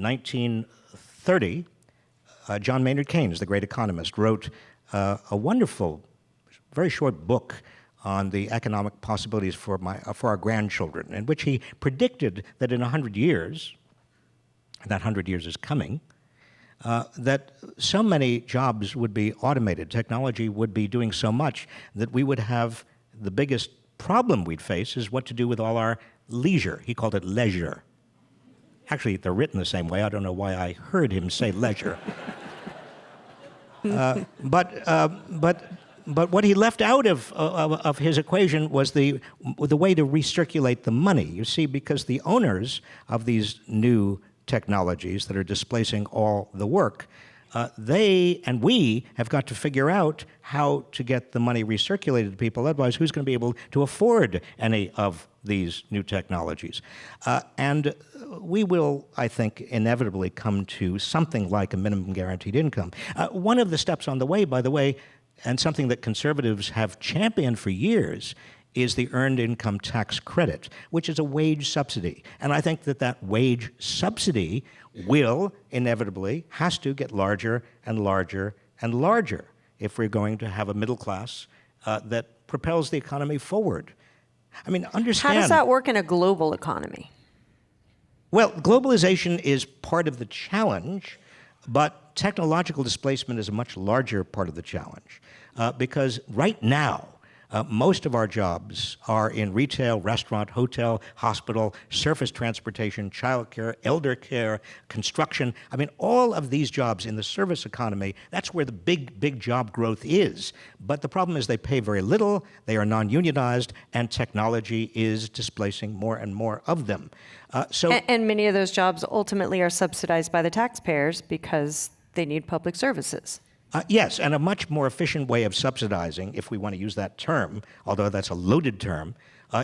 1930, John Maynard Keynes, the great economist, wrote a wonderful, very short book on the economic possibilities for our grandchildren, in which he predicted that in 100 years, and that 100 years is coming, that so many jobs would be automated, technology would be doing so much that we would have the biggest problem we'd face is what to do with all our leisure. He called it leisure. Actually, they're written the same way. I don't know why I heard him say leisure. But what he left out of his equation was the way to recirculate the money. You see, because the owners of these new technologies that are displacing all the work, they and we have got to figure out how to get the money recirculated to people. Otherwise, who's going to be able to afford any of these new technologies? And we will, I think, inevitably come to something like a minimum guaranteed income. One of the steps on the way, by the way, and something that conservatives have championed for years, is the Earned Income Tax Credit, which is a wage subsidy. And I think that that wage subsidy will inevitably, has to get larger and larger and larger if we're going to have a middle class that propels the economy forward. I mean, understand... How does that work in a global economy? Well, globalization is part of the challenge, but technological displacement is a much larger part of the challenge. Because right now, most of our jobs are in retail, restaurant, hotel, hospital, surface transportation, childcare, elder care, construction. I mean, all of these jobs in the service economy, that's where the big job growth is. But the problem is they pay very little, they are non-unionized, and technology is displacing more and more of them. And many of those jobs ultimately are subsidized by the taxpayers because they need public services. Yes, and a much more efficient way of subsidizing, if we want to use that term, although that's a loaded term,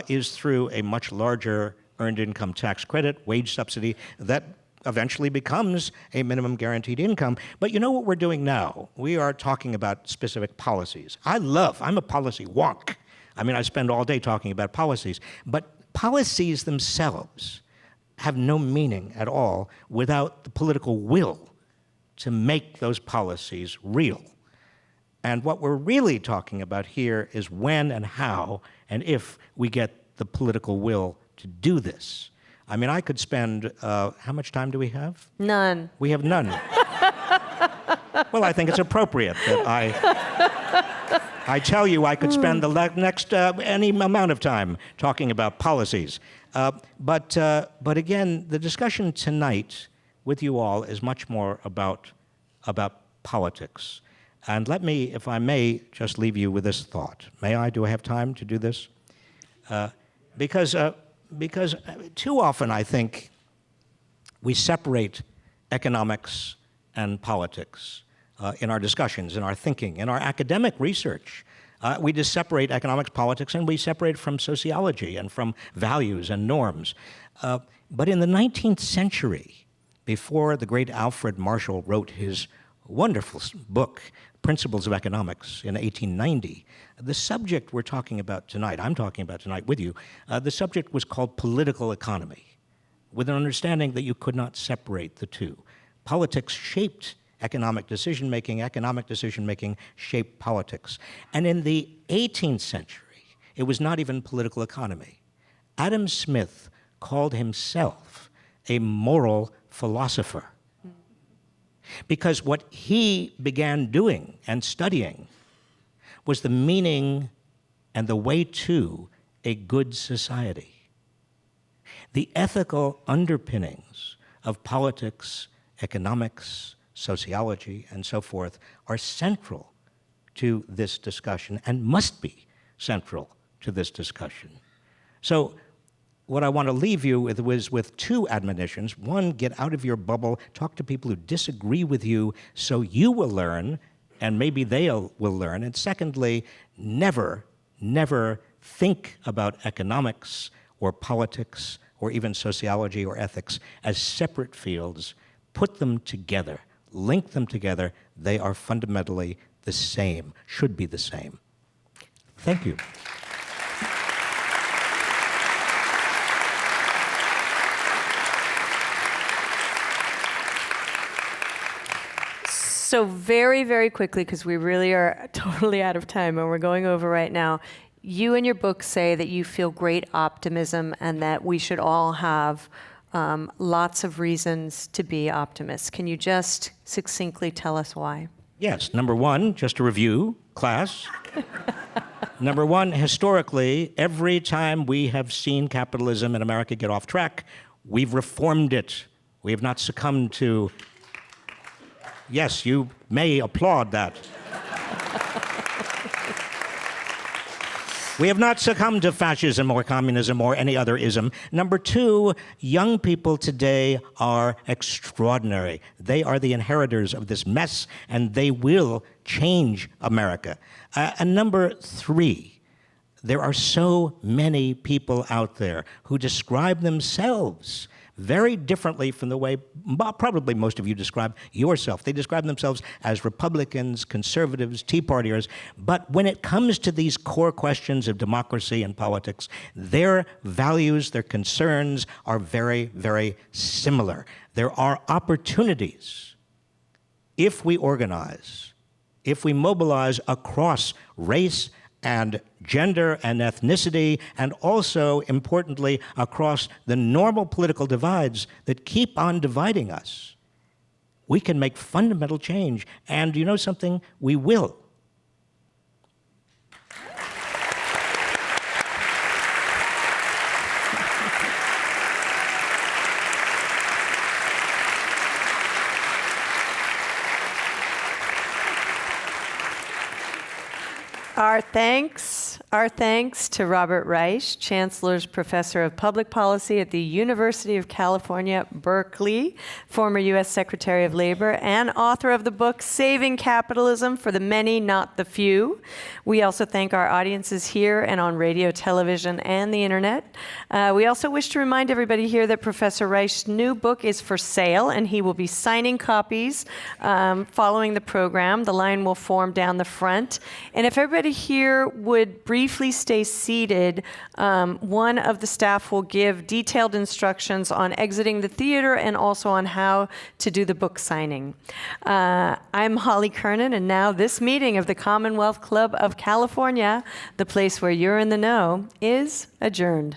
is through a much larger earned income tax credit, wage subsidy, that eventually becomes a minimum guaranteed income. But you know what we're doing now? We are talking about specific policies. I'm a policy wonk. I mean, I spend all day talking about policies. But policies themselves have no meaning at all without the political will to make those policies real. And what we're really talking about here is when and how and if we get the political will to do this. I mean, I could spend, how much time do we have? None. We have none. Well, I think it's appropriate that I tell you I could spend the next any amount of time talking about policies. But again, the discussion tonight with you all is much more about politics. And let me, if I may, just leave you with this thought. May I? Do I have time to do this? Because too often, I think, we separate economics and politics in our discussions, in our thinking, in our academic research. We just separate economics, politics, and we separate from sociology and from values and norms. But in the 19th century, before the great Alfred Marshall wrote his wonderful book, Principles of Economics, in 1890, the subject we're talking about tonight, I'm talking about tonight with you, the subject was called political economy, with an understanding that you could not separate the two. Politics shaped economic decision-making shaped politics. And in the 18th century, it was not even political economy. Adam Smith called himself a moral philosopher. Because what he began doing and studying was the meaning and the way to a good society. The ethical underpinnings of politics, economics, sociology, and so forth are central to this discussion and must be central to this discussion. So what I want to leave you with was with two admonitions. One, get out of your bubble, talk to people who disagree with you so you will learn, and maybe they will learn. And secondly, never think about economics or politics or even sociology or ethics as separate fields. Put them together, link them together. They are fundamentally the same, should be the same. Thank you. So very, very quickly, because we really are totally out of time and we're going over right now, you in your book say that you feel great optimism and that we should all have lots of reasons to be optimists. Can you just succinctly tell us why? Yes. Number one, just to review, class. Number one, historically, every time we have seen capitalism in America get off track, we've reformed it. We have not succumbed to... Yes, you may applaud that. We have not succumbed to fascism or communism or any other ism. Number two, young people today are extraordinary. They are the inheritors of this mess, and they will change America. And number three, there are so many people out there who describe themselves very differently from the way probably most of you describe yourself. They describe themselves as Republicans, conservatives, Tea Partiers, but when it comes to these core questions of democracy and politics, their values, their concerns are very, very similar. There are opportunities if we organize, if we mobilize across race and gender and ethnicity, and also, importantly, across the normal political divides that keep on dividing us, we can make fundamental change. And you know something? We will. Our thanks to Robert Reich, Chancellor's Professor of Public Policy at the University of California, Berkeley, former U.S. Secretary of Labor, and author of the book Saving Capitalism for the Many, Not the Few. We also thank our audiences here and on radio, television, and the internet. We also wish to remind everybody here that Professor Reich's new book is for sale, and he will be signing copies following the program. The line will form down the front. And if everybody here would briefly stay seated, one of the staff will give detailed instructions on exiting the theater and also on how to do the book signing. I'm Holly Kernan, and now this meeting of the Commonwealth Club of California, the place where you're in the know, is adjourned.